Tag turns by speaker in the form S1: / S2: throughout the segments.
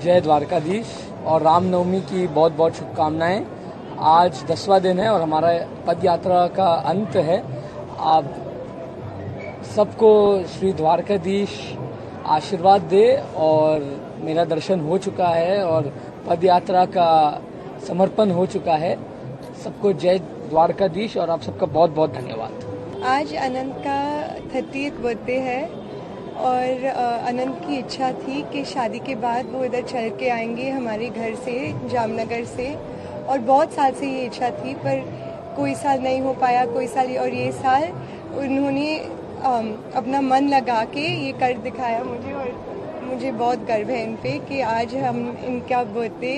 S1: जय द्वारकाधीश और रामनवमी की बहुत बहुत शुभकामनाएं। आज 10वां दिन है और हमारा पद यात्रा का अंत है। आप सबको श्री द्वारकाधीश आशीर्वाद दे और मेरा दर्शन हो चुका है और पद यात्रा का समर्पण हो चुका है। सबको जय द्वारकाधीश और आप सबका बहुत बहुत धन्यवाद।
S2: आज अनंत का 30th बर्थडे है और अनंत की इच्छा थी कि शादी के बाद वो इधर चल के आएंगे हमारे घर से, जामनगर से, और बहुत साल से ये इच्छा थी पर कोई साल नहीं हो पाया, कोई साल, और ये साल उन्होंने अपना मन लगा के ये कर दिखाया मुझे, और मुझे बहुत गर्व है इन पे कि आज हम इनका बर्थडे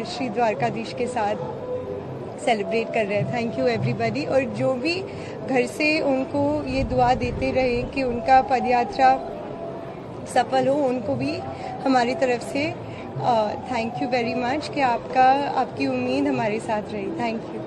S2: श्री द्वारकाधीश के साथ सेलिब्रेट कर रहे हैं। Thank you everybody. और जो भी घर से उनको ये दुआ देते रहे कि उनका पदयात्रा सफल हो, उनको भी हमारी तरफ से थैंक यू वेरी मच कि आपकी उम्मीद हमारे साथ रही। Thank you.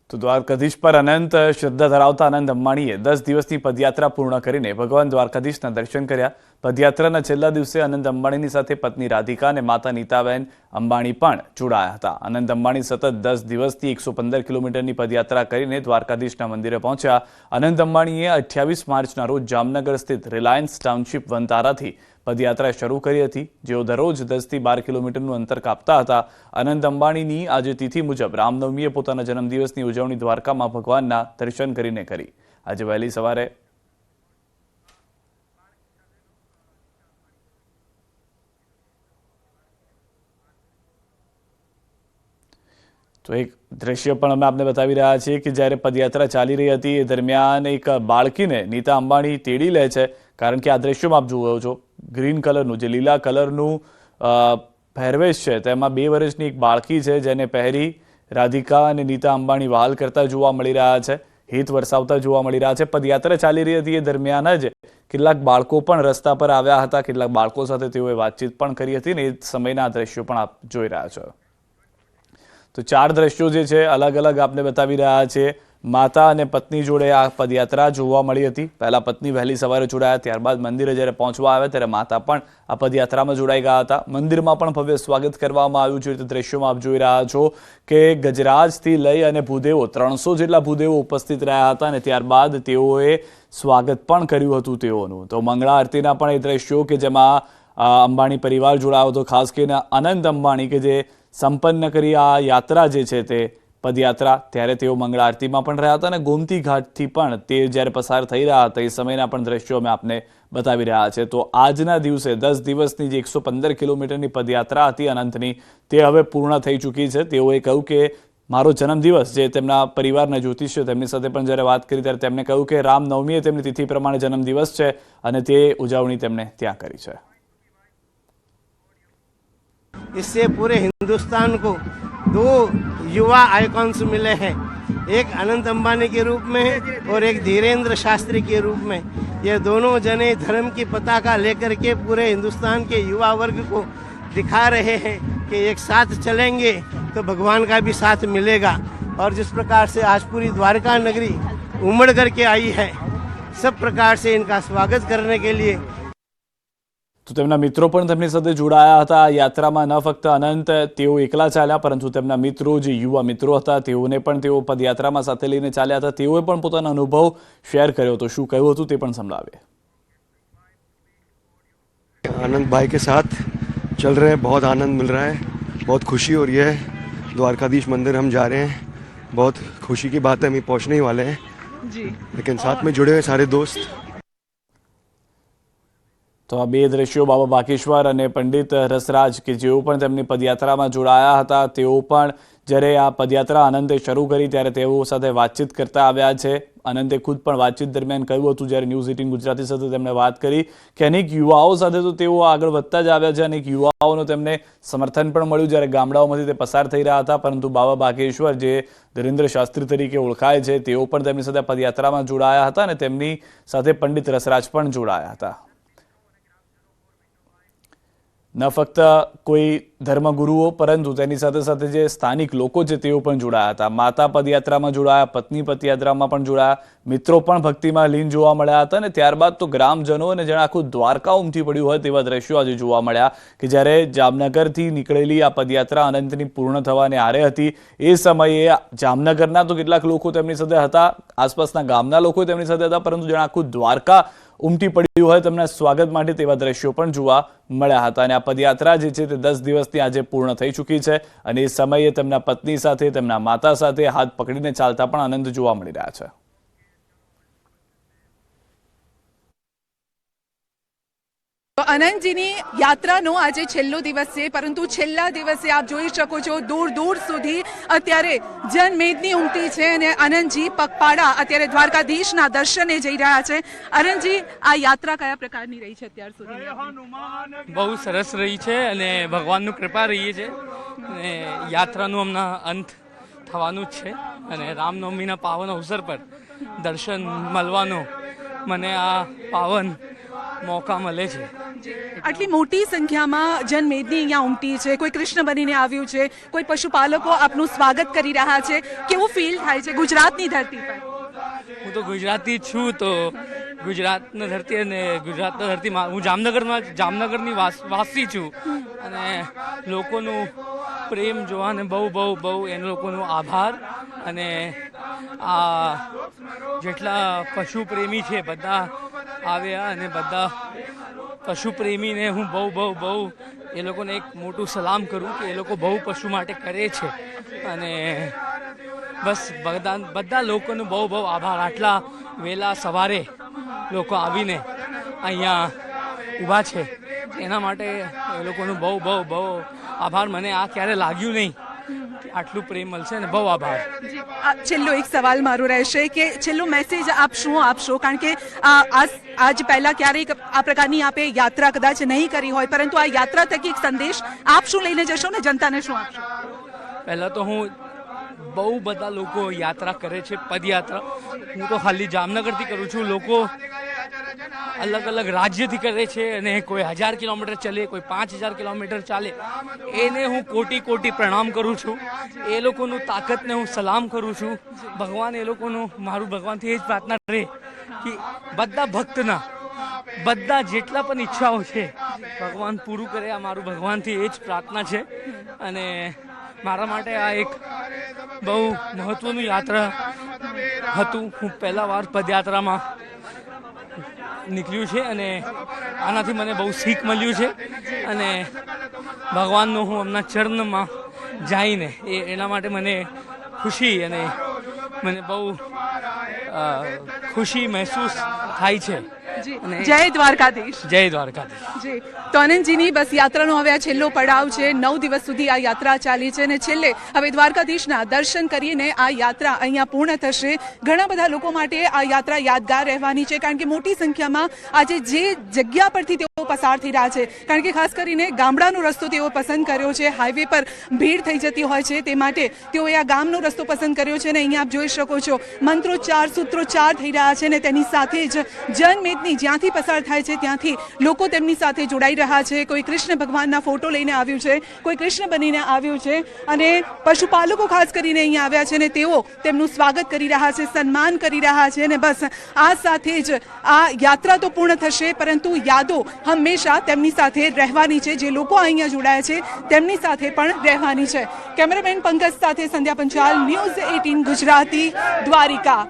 S3: તો દ્વારકાધીશ પર અનંત શ્રદ્ધા ધરાવતા આનંદ અંબાણીએ 10 દિવસની પદયાત્રા પૂર્ણ કરીને ભગવાન દ્વારકાધીશના દર્શન કર્યા। પદયાત્રાના છેલ્લા દિવસે આનંદ અંબાણીની સાથે પત્ની રાધિકા અને માતા નીતાબેન અંબાણી પણ જોડાયા હતા। આનંદ અંબાણી સતત 10 દિવસથી 115 કિલોમીટરની પદયાત્રા કરીને દ્વારકાધીશના મંદિરે પહોંચ્યા। આનંદ અંબાણીએ 28 માર્ચના રોજ જામનગર સ્થિત રિલાયન્સ ટાઉનશીપ વનતારાથી પદયાત્રા શરૂ કરી હતી, જેઓ દરરોજ 10 થી 12 કિલોમીટરનું અંતર કાપતા હતા। આનંદ અંબાણીની આજે તિથિ મુજબ રામનવમીએ પોતાના જન્મદિવસની ઉજવણી દ્વારકામાં ભગવાનના દર્શન કરીને કરી। આજે વહેલી સવારે તો એક દ્રશ્ય પણ અમે આપને બતાવી રહ્યા છીએ કે જ્યારે પદયાત્રા ચાલી રહી હતી એ દરમિયાન એક બાળકીને નીતા અંબાણી તેડી લે છે, કારણ કે આ દ્રશ્યમાં આપ જુઓ છો ગ્રીન કલરનું જે લીલા કલરનું પહેરવેશ છે તેમાં 2 વર્ષની એક બાળકી છે જેને પહેરી રાધિકા અને નીતા અંબાણી વહાલ કરતા જોવા મળી રહ્યા છે, હિત વરસાવતા જોવા મળી રહ્યા છે। પદયાત્રા ચાલી રહી હતી એ દરમિયાન જ કેટલાક બાળકો પણ રસ્તા પર આવ્યા હતા, કેટલાક બાળકો સાથે તેઓએ વાતચીત પણ કરી હતી ને એ સમયના દ્રશ્યો પણ આપ જોઈ રહ્યા છો। તો 4 દ્રશ્યો જે છે અલગ અલગ આપને બતાવી રહ્યા છે। માતા અને પત્ની જોડે આ પદયાત્રા જોવા મળી હતી। પહેલા પત્ની વહેલી સવારે જોડાયા, ત્યારબાદ મંદિરે જ્યારે પહોંચવા આવ્યા ત્યારે માતા પણ આ પદયાત્રામાં જોડાઈ ગયા હતા। મંદિરમાં પણ ભવ્ય સ્વાગત કરવામાં આવ્યું છે। દ્રશ્યોમાં આપ જોઈ રહ્યા છો કે ગજરાજથી લઈ અને ભૂદેવો 300 જેટલા ભૂદેવો ઉપસ્થિત રહ્યા હતા અને ત્યારબાદ તેઓએ સ્વાગત પણ કર્યું હતું તેઓનું। તો મંગળા આરતીના પણ એ દ્રશ્યો કે જેમાં અંબાણી પરિવાર જોડાયો હતો, ખાસ કરીને અનંત અંબાણી કે જે સંપન્ન કરી આ યાત્રા જે છે તે પદયાત્રા, ત્યારે તેઓ મંગળા આરતીમાં પણ રહ્યા હતા અને ગોમતી ઘાટથી પણ તે જ્યારે પસાર થઈ રહ્યા હતા એ સમયના પણ દ્રશ્યો અમે આપને બતાવી રહ્યા છે। તો આજના દિવસે 10 દિવસની જે 115 કિલોમીટરની પદયાત્રા હતી અનંતની તે હવે પૂર્ણ થઈ ચૂકી છે। તેઓએ કહ્યું કે મારો જન્મદિવસ જે તેમના પરિવારના જ્યોતિષ છે તેમની સાથે પણ જ્યારે વાત કરી ત્યારે તેમણે કહ્યું કે રામનવમીએ તેમની તિથિ પ્રમાણે જન્મદિવસ છે અને તે ઉજવણી તેમણે ત્યાં કરી છે।
S4: इससे पूरे हिंदुस्तान को 2 युवा आइकॉन्स मिले हैं, एक अनंत अंबानी के रूप में और एक धीरेन्द्र शास्त्री के रूप में। ये दोनों जने धर्म की पताका लेकर के पूरे हिंदुस्तान के युवा वर्ग को दिखा रहे हैं कि एक साथ चलेंगे तो भगवान का भी साथ मिलेगा। और जिस प्रकार से आज पूरी द्वारका नगरी उमड़ करके आई है, सब प्रकार से इनका स्वागत करने के लिए
S3: તો તેમના મિત્રો પણ તેમની સાથે જોડાયા હતા। આ યાત્રામાં ન ફક્ત અનંત તેઓ એકલા ચાલ્યા પરંતુ તેમના મિત્રો જે યુવા મિત્રો હતા તેઓને પણ તેઓ પદયાત્રામાં સાથે લઈને ચાલ્યા હતા। તેઓએ પણ પોતાનો અનુભવ શેર કર્યો હતો। શું કહ્યું હતું તે પણ સંભળાવે।
S5: आनंद भाई के साथ चल रहे हैं, बहुत आनंद मिल रहा है, बहुत खुशी हो रही है। द्वारकाधीश मंदिर हम जा रहे हैं, बहुत खुशी की बात है, हम पहुंचने ही वाले हैं जी, लेकिन साथ में जुड़े हुए सारे दोस्त।
S3: તો આ 2 દ્રશ્યો બાબા બાકેશ્વર અને પંડિત રસરાજ કે જેઓ પણ તેમની પદયાત્રામાં જોડાયા હતા તેઓ પણ જ્યારે આ પદયાત્રા આનંદે શરૂ કરી ત્યારે તેઓ સાથે વાતચીત કરતા આવ્યા છે। આનંદે ખુદ પણ વાતચીત દરમિયાન કહ્યું હતું જ્યારે ન્યૂઝ 18 ગુજરાતી સાથે તેમણે વાત કરી કે અનેક યુવાઓ સાથે તો તેઓ આગળ વધતા જ આવ્યા છે, અનેક યુવાઓનો તેમને સમર્થન પણ મળ્યું જ્યારે ગામડાઓમાંથી તે પસાર થઈ રહ્યા હતા, પરંતુ બાબા બાકેશ્વર જે ધીરેન્દ્ર શાસ્ત્રી તરીકે ઓળખાય છે તેઓ પણ તેમની સાથે પદયાત્રામાં જોડાયા હતા અને તેમની સાથે પંડિત રસરાજ પણ જોડાયા હતા। ન ફક્ત કોઈ ધર્મગુરુઓ પરંતુ તેની સાથે સાથે જે સ્થાનિક લોકો છે તેઓ પણ જોડાયા હતા. માતા પદયાત્રામાં જોડાયા, પત્ની પદયાત્રામાં પણ જોડાયા, મિત્રો પણ ભક્તિમાં લીન જોવા મળ્યા હતા અને ત્યારબાદ તો ગ્રામજનો અને જાણે આખું દ્વારકા ઉમટી પડ્યું હોય તેવા દ્રશ્યો આજે જોવા મળ્યા કે જ્યારે જામનગરથી નીકળેલી આ પદયાત્રા અનંતની પૂર્ણ થવાને આરે હતી એ સમયે જામનગરના તો કેટલાક લોકો તેમની સાથે હતા, આસપાસના ગામના લોકો તેમની સાથે હતા, પરંતુ જાણે આખું દ્વારકા ઉમટી પડ્યું હોય તેમના સ્વાગત માટે તેવા દ્રશ્યો પણ જોવા મળ્યા હતા. અને આ પદયાત્રા જે છે તે 10 દિવસની આજે પૂર્ણ થઈ ચૂકી છે અને એ સમયે તેમના પત્ની સાથે, તેમના માતા સાથે હાથ પકડીને ચાલતા પણ આનંદ જોવા મળી રહ્યા છે.
S6: અનંતજીની યાત્રાનો આજે છેલ્લો દિવસ છે, પરંતુ છેલ્લા દિવસે આપ જોઈ શકો છો દૂર દૂર સુધી અત્યારે જનમેદની ઉમટી છે અને અનંતજી પગપાળા અત્યારે દ્વારકાધીશના દર્શને જઈ રહ્યા છે. અનંતજી, આ યાત્રા કયા પ્રકારની રહી છે અત્યાર સુધી?
S1: બહુ સરસ રહી છે અને ભગવાનનું કૃપા રહી છે અને યાત્રાનું હમણાં અંત થવાનું જ છે અને રામનવમીના પાવન અવસર પર દર્શન મળવાનો મને આ પાવન મોકા મળે છે.
S6: આટલી મોટી સંખ્યામાં જનમેદની અહીંયા ઉમટી છે, કોઈ કૃષ્ણ બનીને આવ્યું છે, કોઈ પશુપાલકો આપનું સ્વાગત કરી રહ્યા છે, કેવું ફીલ થાય છે ગુજરાતની ધરતી પર?
S1: હું તો ગુજરાતી જ છું, તો ગુજરાતની ધરતી અને ગુજરાતની ધરતીમાં હું જામનગરની વાસી છું અને લોકોનું પ્રેમ જોવાને બહુ એ લોકોનો આભાર. અને આ જેટલા પશુ પ્રેમી છે બધા આવ્યા અને બધા પશુ પ્રેમીને હું બહુ એ લોકોને એક મોટું સલામ કરું કે એ લોકો બહુ પશુ માટે કરે છે અને બસ બધા લોકોનો બહુ આભાર. આટલા વહેલા સવારે લોકો આવીને અહીંયા ઊભા છે એના માટે એ લોકોનું બહુ આભાર. મને આ ક્યારે લાગ્યું નહીં આટલું પ્રેમ મળશે ને બહુ આભાર.
S6: છેલ્લો એક સવાલ મારો રહેશે કે છેલ્લો મેસેજ આપ શું આપશો? કારણ કે આજ પહેલા ક્યારેક આ પ્રકારની આપે યાત્રા કદાચ નહીં કરી હોય, પરંતુ આ યાત્રા થકી એક સંદેશ આપ શું લઈને જશો ને જનતાને શું આપશો?
S1: પહેલાં તો હું બહુ બધા લોકો યાત્રા કરે છે, પદયાત્રા. હું તો ખાલી જામનગરથી કરું છું, લોકો અલગ અલગ રાજ્યથી કરે છે અને કોઈ 1000 કિલોમીટર ચાલે, કોઈ 5000 કિલોમીટર ચાલે. એને હું કોટી પ્રણામ કરું છું. એ લોકોનું તાકાતને હું સલામ કરું છું. ભગવાન એ લોકોનું, મારું ભગવાનથી એ જ પ્રાર્થના રહે કે બધા ભક્તના બધા જેટલા પણ ઈચ્છાઓ છે ભગવાન પૂરું કરે. આ મારું ભગવાનથી એ જ પ્રાર્થના છે અને મારા માટે આ એક બહુ મહત્વનું યાત્રા હતું. હું પહેલા વાર પદયાત્રામાં નીકળ્યું છે અને આનાથી મને બહુ શીખ મળ્યું છે અને ભગવાનનું હું હમણાં ચરણમાં જઈને એના માટે મને ખુશી અને મને બહુ ખુશી મહેસૂસ થાય છે.
S6: જય દ્વારકાધીશ.
S1: જય દ્વારકાધીશ.
S6: જી, તો અનંતજીની બસ યાત્રાનો હવે આ છેલ્લો પડાવ છે. 9 દિવસ સુધી આ યાત્રા ચાલી છે અને છેલ્લે હવે દ્વારકાધીશના દર્શન કરીને આ યાત્રા અહીંયા પૂર્ણ થશે. ઘણા બધા લોકો માટે આ યાત્રા યાદગાર રહેવાની છે, કારણ કે મોટી સંખ્યામાં આજે જે જગ્યા પરથી તેઓ પસાર થઈ રહ્યા છે, કારણ કે ખાસ કરીને ગામડાનો રસ્તો તેઓ પસંદ કર્યો છે. હાઈવે પર ભીડ થઈ જતી હોય છે, તે માટે તેઓએ આ ગામનો રસ્તો પસંદ કર્યો છે અને અહીંયા આપ જોઈ શકો છો મંત્રોચ્ચાર, સૂત્રોચ્ચાર થઈ રહ્યા છે અને તેની સાથે જ જનમેદની જ્યાંથી પસાર થાય છે ત્યાંથી લોકો તેમની સાથે જોડાઈ રહ્યા છે. કોઈ કૃષ્ણ ભગવાનના ફોટો લઈને આવ્યું છે, કોઈ કૃષ્ણ બનીને આવ્યું છે અને પશુપાલકો ખાસ કરીને અહીંયા આવ્યા છે અને તેઓ તેમનું સ્વાગત કરી રહ્યા છે, સન્માન કરી રહ્યા છે. અને બસ આ સાથે જ આ યાત્રા તો પૂર્ણ થશે, પરંતુ યાદો હંમેશા તેમની સાથે રહેવાની છે. જે લોકો અહીંયા જોડાયા છે તેમની સાથે પણ રહેવાની છે. કેમેરામેન પંકજ સાથે સંધ્યા પંચાલ, ન્યૂઝ 18 ગુજરાતી, દ્વારિકા.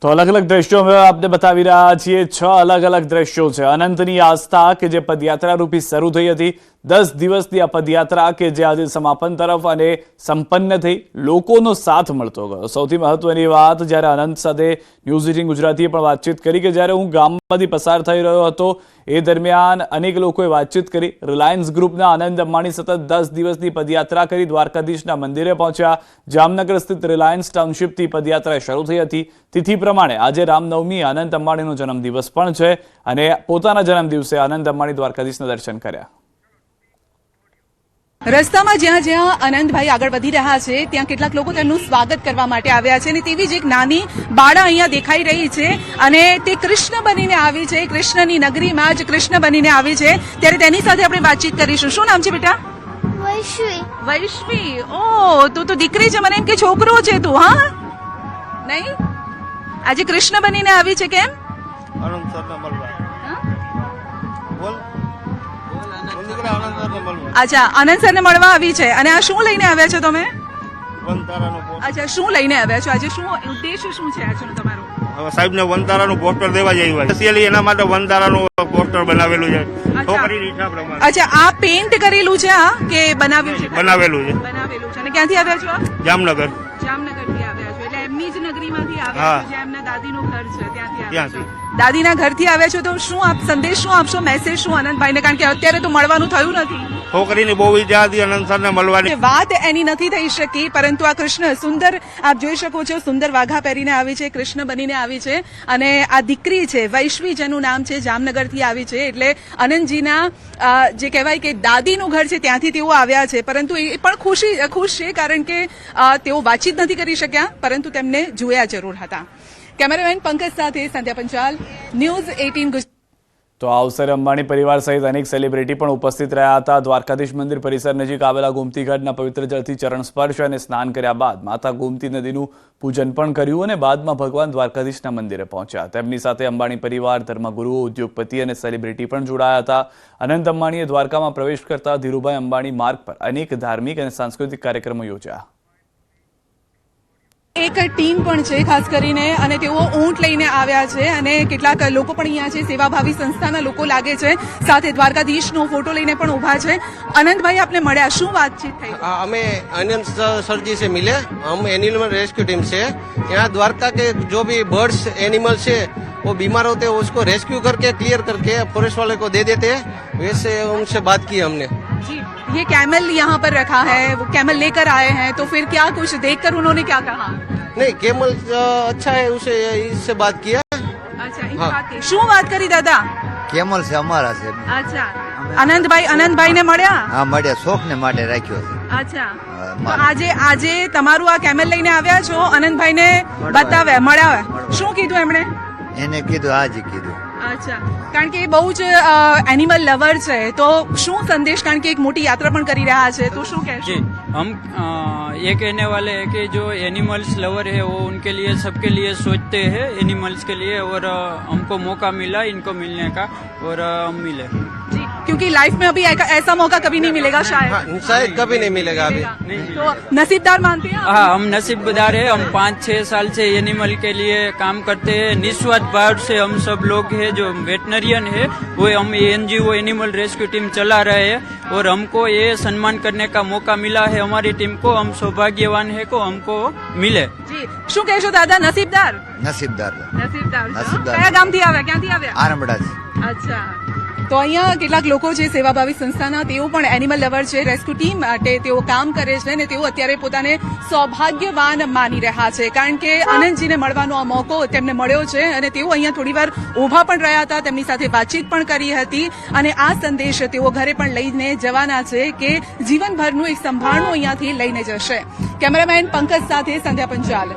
S3: તો અલગ અલગ દ્રશ્યો હવે આપને બતાવી રહ્યા છીએ. 6 અલગ અલગ દ્રશ્યો છે અનંતની આસ્થા કે જે પદયાત્રા રૂપી શરૂ થઈ હતી. 10 દિવસની આ પદયાત્રા કે જે આજે સમાપન તરફ અને સંપન્ન થઈ, લોકોનો સાથ મળતો ગયો. સૌથી મહત્વની વાત, જ્યારે અનંત સાથે ન્યૂઝ 18 ગુજરાતીએ પણ વાતચીત કરી કે જ્યારે હું ગામમાંથી પસાર થઈ રહ્યો હતો એ દરમિયાન અનેક લોકોએ વાતચીત કરી. રિલાયન્સ ગ્રુપના આનંદ અંબાણી સતત 10 દિવસની પદયાત્રા કરી દ્વારકાધીશના મંદિરે પહોંચ્યા. જામનગર સ્થિત રિલાયન્સ ટાઉનશીપથી પદયાત્રા શરૂ થઈ હતી. તિથિ પ્રમાણે આજે રામનવમી આનંદ અંબાણીનો જન્મદિવસ પણ છે અને પોતાના જન્મદિવસે આનંદ અંબાણી દ્વારકાધીશના દર્શન કર્યા.
S6: રસ્તામાં જ્યાં જ્યાં આનંદભાઈ આગળ વધી રહ્યા છે ત્યાં કેટલાક લોકો તેમનું સ્વાગત કરવા માટે આવ્યા છે અને તેવી જ એક નાની બાળા અહીંયા દેખાઈ રહી છે અને તે કૃષ્ણ બનીને આવી છે, કૃષ્ણની નગરીમાં જ કૃષ્ણ બનીને આવી છે. ત્યારે તેની સાથે આપણે વાતચીત કરીશું. શું નામ છે બેટા?
S7: વૈશ્વી.
S6: વૈશ્વી. ઓ તું તો દીકરી છે, મને એમ કે છોકરો છે તું. હા નહીં, આજે કૃષ્ણ બનીને આવી છે. કેમ?
S4: આનંદ સરને મળવા. બોલ.
S6: અચ્છા, આનંદ સરને મળવા આવી છે. અને આ શું લઈને આવ્યા છો તમે?
S4: વનતારાનો
S6: અચ્છા, શું લઈને આવ્યા છો આજે? શું ઉદ્દેશ્ય શું છે આજનો તમારો?
S4: સાહેબ ને વનતારાનું પોસ્ટર દેવા જઈ હોય સ્પેશિયલી એના માટે વનતારાનું પોસ્ટર બનાવેલું છે. છોકરીની ઈચ્છા પ્રમાણે.
S6: અચ્છા, આ પેઇન્ટ કરેલું છે આ કે બનાવ્યું છે?
S4: બનાવેલું છે.
S6: બનાવેલું છે. અને ક્યાંથી આવ્યા છો?
S4: જામનગર.
S6: જામનગરથી આવ્યા છો, એટલે એમની જ નગરીમાંથી આવ્યા છો, જ્યાં એમના દાદીનું ઘર છે ત્યાંથી આવ્યા છો.
S4: ત્યાંથી.
S6: દાદીના ઘરથી આવ્યા છો, તો શું આપ સંદેશ શું આપશો, મેસેજ શું આનંદભાઈને? કારણ કે અત્યારે તો મળવાનું થયું નથી.
S4: છોકરીની બહુ ઈચ્છા હતી આનંદ સરને મળવાની.
S6: વાત એની નથી થઈ શકી, પરંતુ આ કૃષ્ણ સુંદર, આપ જોઈ શકો છો, સુંદર વાઘા પહેરીને આવી છે, કૃષ્ણ બનીને આવી છે. અને આ દીકરી છે વૈશ્વી, જેનું નામ છે, જામનગરથી આવી છે. એટલે આનંદજીના જે કહેવાય કે દાદીનું ઘર છે ત્યાંથી તેઓ આવ્યા છે. પરંતુ એ પણ ખુશ છે, કારણ કે તેઓ વાતચીત નથી કરી શક્યા, પરંતુ તેમને જોયા જરૂર હતા. કેમેરામેન પંકજ સાથે સંધ્યા પંચાલ, ન્યૂઝ 18
S3: તો આ અવસરે અંબાણી પરિવાર સહિત અનેક સેલિબ્રિટી પણ ઉપસ્થિત રહ્યા હતા. દ્વારકાધીશ મંદિર પરિસર નજીક આવેલા ગોમતી ઘાટના પવિત્ર જળથી ચરણ સ્પર્શ અને સ્નાન કર્યા બાદ માતા ગોમતી નદીનું પૂજન પણ કર્યું અને બાદમાં ભગવાન દ્વારકાધીશના મંદિરે પહોંચ્યા. તેમની સાથે અંબાણી પરિવાર, ધર્મગુરુઓ, ઉદ્યોગપતિ અને સેલિબ્રિટી પણ જોડાયા હતા. અનંત અંબાણીએ દ્વારકામાં પ્રવેશ કરતા ધીરુભાઈ અંબાણી માર્ગ પર અનેક ધાર્મિક અને સાંસ્કૃતિક કાર્યક્રમો યોજ્યા.
S6: એક ટીમ પણ છે ખાસ કરીને, અને તેઓ ઊંટ લઈને આવ્યા છે અને કેટલાક લોકો પણ અહીંયા છે, સેવાભાવી સંસ્થાના લોકો લાગે છે, સાથે દ્વારકાધીશનો ફોટો લઈને પણ ઉભા છે. આનંદભાઈ આપને મળ્યા, શું વાતચીત થઈ?
S4: हमें आनंद सर जी से मिले. हम एनिमल रेस्क्यू टीम से यहाँ द्वारका के जो भी बर्ड्स एनिमल्स है वो बीमार होते हैं उसको रेस्क्यू करके क्लियर करके फॉरेस्ट वाले को दे देते हैं. वैसे उनसे बात की हमने.
S6: जी, ये कैमल यहाँ पर रखा है, वो कैमल लेकर आए हैं, तो फिर क्या कुछ देखकर उन्होंने क्या कहा?
S4: नहीं कैमल अच्छा है उसे इससे बात किया.
S6: अच्छा, इस
S4: हाँ.
S6: बात की શું વાત કરી દાદા?
S8: કેમલ છે અમારા છે.
S6: અચ્છા, આનંદભાઈ ને મળ્યા?
S8: હા મળ્યા, શોખ ને માટે રાખ્યો છે.
S6: અચ્છા, તો આજે તમારું આ કેમલ લઈને આવ્યા છો, આનંદભાઈ ને બતાવ્યા, મળ્યા, શું કીધું એમણે?
S8: એને કીધું હાજી કીધું.
S6: અચ્છા, કારણ કે એ બહુ જ એનિમલ લવર છે, તો શું સંદેશ, કારણ કે એક મોટી યાત્રા પણ કરી રહ્યા છે, તો શું કહેશો?
S9: जी, हम ये कहने वाले हैं कि जो एनिमल्स लवर है वो उनके लिए सबके लिए सोचते हैं एनिमल्स के लिए, और हमको मौका मिला इनको मिलने का, और हम मिले.
S6: जी, क्योंकि लाइफ में अभी ऐसा मौका कभी नहीं मिलेगा शायद.
S4: हाँ, शायद कभी नहीं मिलेगा अभी.
S6: तो नसीबदार मानते हैं आप?
S9: हाँ, हम नसीबदार है. हम 5-6 साल से एनिमल के लिए काम करते हैं. निस्वार्थ भाव से हम सब लोग हैं जो वेटनरियन है, वो हम एनजीओ एनिमल रेस्क्यू टीम चला रहे हैं, और हमको ये सम्मान करने का मौका मिला है हमारी टीम को. हम सौभाग्यवान है को हमको मिले.
S6: જી, શું કહેશો દાદા? નસીબદાર.
S8: નસીબદાર.
S6: નસીબદાર છો.
S8: નસીબદાર.
S6: કયા ગામથી આવ્યા, ક્યાંથી આવ્યા?
S8: આરંબડા છે.
S6: અચ્છા, તો અહીંયા કેટલાક લોકો છે સેવાભાવી સંસ્થાના, તેઓ પણ એનિમલ લવર છે, રેસ્ક્યુ ટીમ માટે તેઓ કામ કરે છે અને તેઓ અત્યારે પોતાને સૌભાગ્યવાન માની રહ્યા છે, કારણ કે આનંદજીને મળવાનો આ મોકો તેમને મળ્યો છે. અને તેઓ અહીંયા થોડીવાર ઊભા પણ રહ્યા હતા, તેમની સાથે વાતચીત પણ કરી હતી, અને આ સંદેશ તેઓ ઘરે પણ લઈને જવાના છે કે જીવનભરનું એક સંભાળનું અહીંયાથી લઈને જશે. કેમેરામેન પંકજ સાથે સંધ્યા પંચાલ.